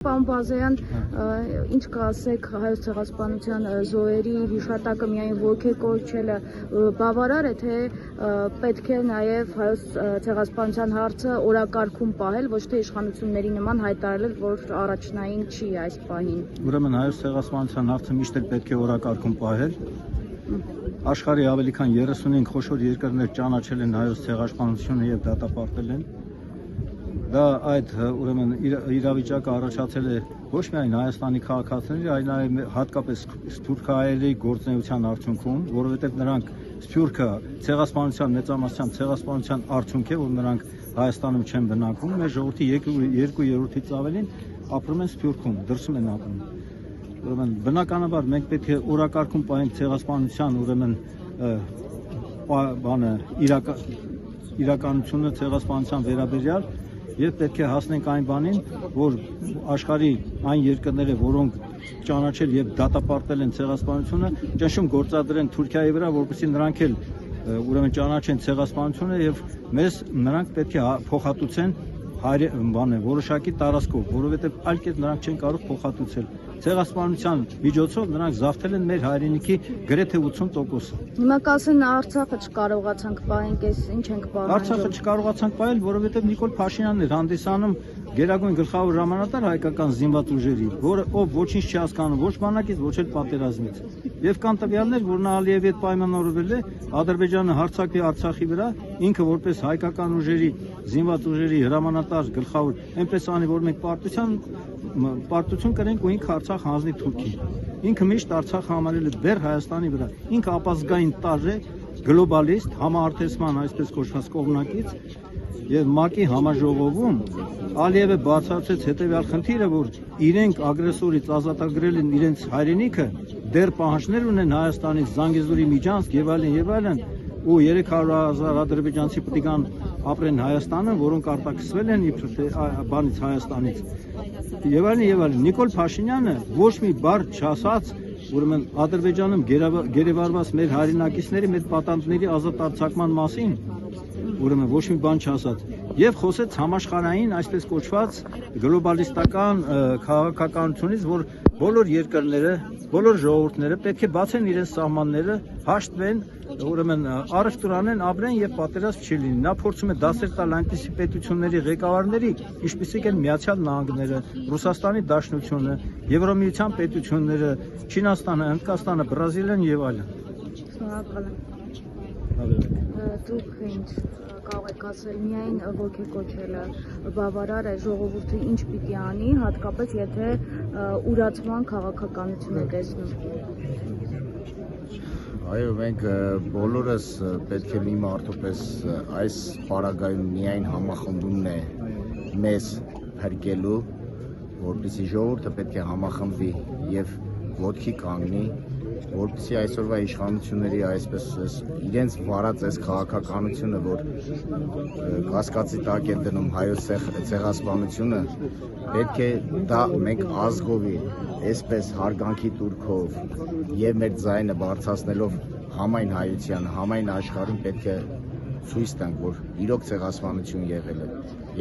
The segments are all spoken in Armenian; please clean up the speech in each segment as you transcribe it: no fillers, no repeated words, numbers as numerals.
Պարոն Բազարյան, ինչ կասեք հայոց ցեղասպանության զոհերի հիշատակը միայն ոգեկոչելը բավարար է, թե պետք է նաև հայոց ցեղասպանության հարցը օրակարգում պահել, ոչ թե իշխանությունների նման հայտարարել, որ առաջնային չի այս պահին։ Ուրեմն հայոց ցեղասպանության հարցը միշտ էլ պետք է օրակարգում պահել։ Աշխարհի ավելի քան 35 խոշոր երկրներ ճանաչել են հայոց ցեղասպանությունը եւ դատապարտել են։ Դա այդ ուրեմն իրավիճակը առաջացել է ոչ միայն Հայաստանի քաղաքացիների, այլ նաև հատկապես սփյուռքահայերի գործունեության արդյունքում, որովհետև նրանք սփյուռքը ցեղասպանության մեծամասնության ցեղասպանության արդյունք է, որ նրանք Հայաստանում չեն բնակվում, մեր ժողովրդի 2/3-ից ավելին ապրում են սփյուռքում, դրսում են ապրում։ Ուրեմն բնականաբար մենք պետք է օրակարգում պահենք ցեղասպանության ուրեմն իրականությունը ցեղասպանության վերաբերյալ եւ պետք է հասնենք այն բանին, որ աշխարհի այն երկրները, որոնք ճանաչել եւ դատապարտել են ցեղասպանությունը, ճնշում գործադրեն Թուրքիայի վրա, որպեսզի նրանք էլ ուրեմն ճանաչեն ցեղասպանությունը եւ մեզ նրանք պետք է փոխհատուցեն որոշակի տարածքով, որովհետև այլ կերպ նրանք չեն կարող փոխհատուցել։ Ցեղասպանության միջոցով նրանք զավթել են մեր հայրենիքի գրեթե 80%-ը։ Հիմա կասեն Արցախը չկարողացանք պահել, ինչ ենք պահանջում։ Արցախը չկարողացանք պահել, որովհետև Նիկոլ Փաշինյանն էր հանդիսանում գերագույն գլխավոր հրամանատար հայկական զինված ուժերի, ով ոչինչ չի հասկանում ոչ բանակից, ոչ էլ պատերազմից։ Եվ կան տվյալներ, որ նա Ալիևի հետ պայմանավորվել է Ադրբեջանը հարձակվի Արցախի վրա, ինքը որպես հայկական ուժերի, զինված ուժերի հրամանատար գլխավոր, այնպես անի, որ մենք պարտություն կրենք ու ինքը Արցախ հանձնի Թուրքիին։ Ինքը միշտ Արցախը համարել է դեռ Հայաստանի վրա։ Ինքը ապազգային տարր է, գլոբալիստ, համահարթեսման այսպես կոչված կողմնակից եւ ՄԱԿ-ի համաժողովում Ալիևը բացառեցեց հետեւյալ խնդիրը, որ իրենք ագրեսորից ազատագրել են իրենց հայրենիքը, դեռ պահանջներ ունեն Հայաստանից, Զանգեզուրի, Միջանցք եւ այլն, ու 300,000 ադրբեջանցի պետք է գան ապրեն Հայաստանը, որոնք արտաքսվել են բանից Հայաստանից։ Եվ այլն, Նիկոլ Փաշինյանը ոչ մի բառ չասաց, ուրեմն Ադրբեջանում գերեվարված մեր հայրենակիցների, մեր պատանդների ազատ արձակման մասին, ուրեմն ոչ մի բան չասաց, եւ խոսեց համաշխարհային այսպես կոչված գլոբալիստական քաղաքականությունից, որ բոլոր երկրները, բոլոր ժողովուրդները պետք է բացեն իրենց սահմանները, հաշտվեն, ուրեմն առաջ տրանեն, ապրեն եւ պատերազմ չի լինի։ Նա փորձում է դասեր տալ այնպիսի պետությունների ղեկավարների, ինչպիսիք են Միացյալ Նահանգները, Ռուսաստանի Դաշնությունը, Եվրամիության պետությունները, Չինաստանը, Հնդկաստանը, Բրազիլիան եւ այլն։ Շնորհակալ եմ։ Դուք ինչ կարող եք ասել, միայն ոգեկոչելը բավարար է, ժողովուրդը ինչ պիտի անի, հատկապես եթե ուրացման քաղաքականություն է տեսնում։ Այո, մենք բոլորս պետք է մի մարդու պես այս պարագայում միայն համախմբումն է մեզ հրկելու, որպեսզի ժողովուրդը պետք է համախմբվի եւ ոտքի կանգնի, որպեսզի այսօրվա իշխանությունների այսպես իրենց վարած այս քաղաքականությունը, որ կասկածի տակ է դնում հայոց ցեղասպանությունը, պետք է դա մենք ազգովի, այսպես հարգանքի տուրքով եւ մեր ձայնը բարձրացնելով համայն հայության, համայն աշխարհում պետք է ցույց տանք, որ իրոք ցեղասպանություն եղել է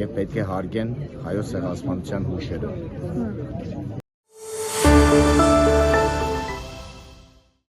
եւ պետք է հարգեն հայոց ցեղասպանության հուշերը։